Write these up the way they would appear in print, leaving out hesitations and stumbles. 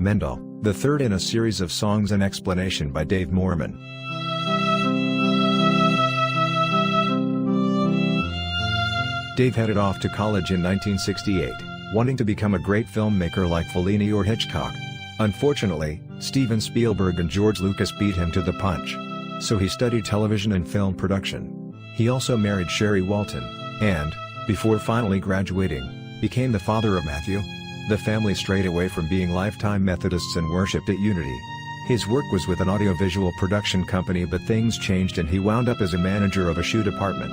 Mendahl, the third in a series of songs and explanation by Dave Moorman. Dave headed off to college in 1968, wanting to become a great filmmaker like Fellini or Hitchcock. Unfortunately, Steven Spielberg and George Lucas beat him to the punch. So he studied television and film production. He also married Sherry Walton, and, before finally graduating, became the father of Matthew. The family strayed away from being lifetime Methodists and worshipped at Unity. His work was with an audiovisual production company, but things changed and he wound up as a manager of a shoe department.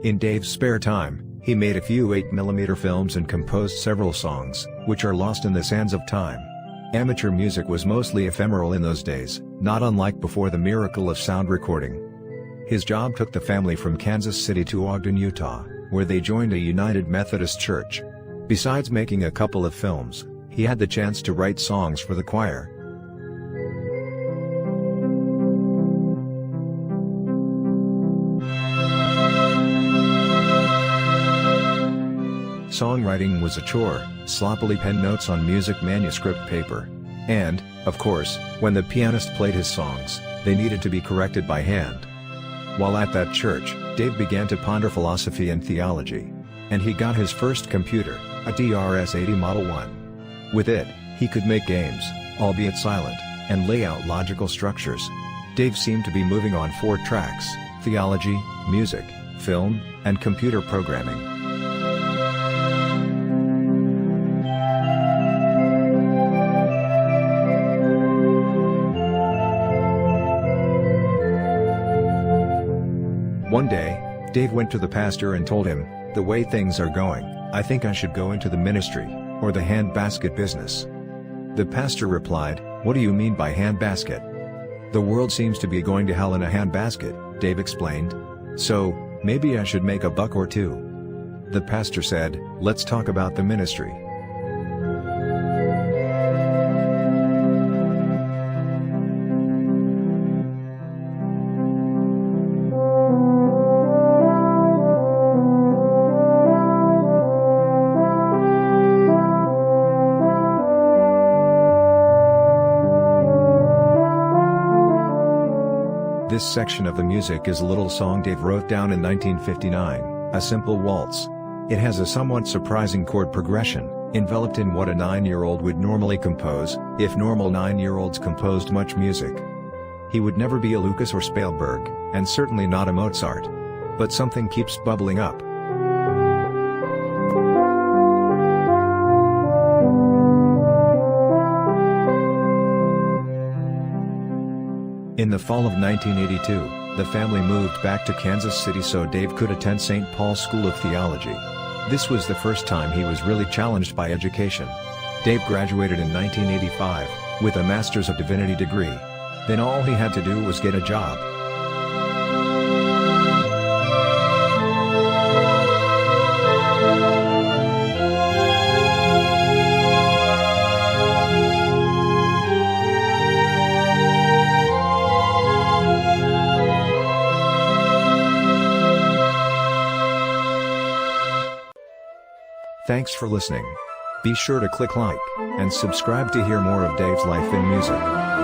In Dave's spare time, he made a few 8mm films and composed several songs, which are lost in the sands of time. Amateur music was mostly ephemeral in those days, not unlike before the miracle of sound recording. His job took the family from Kansas City to Ogden, Utah, where they joined a United Methodist Church. Besides making a couple of films, he had the chance to write songs for the choir. Songwriting was a chore, sloppily penned notes on music manuscript paper. And, of course, when the pianist played his songs, they needed to be corrected by hand. While at that church, Dave began to ponder philosophy and theology. And he got his first computer, a TRS-80 Model 1. With it, he could make games, albeit silent, and lay out logical structures. Dave seemed to be moving on 4 tracks: theology, music, film, and computer programming. One day, Dave went to the pastor and told him, "The way things are going, I think I should go into the ministry, or the handbasket business." The pastor replied, "What do you mean by handbasket?" "The world seems to be going to hell in a handbasket," Dave explained. "So, maybe I should make a buck or two." The pastor said, "Let's talk about the ministry." This section of the music is a little song Dave wrote down in 1959, a simple waltz. It has a somewhat surprising chord progression, enveloped in what a 9-year-old would normally compose, if normal 9-year-olds composed much music. He would never be a Lucas or Spielberg, and certainly not a Mozart. But something keeps bubbling up. In the fall of 1982, the family moved back to Kansas City so Dave could attend St. Paul's School of Theology. This was the first time he was really challenged by education. Dave graduated in 1985, with a Master's of Divinity degree. Then all he had to do was get a job. Thanks for listening. Be sure to click like and subscribe to hear more of Dave's life in music.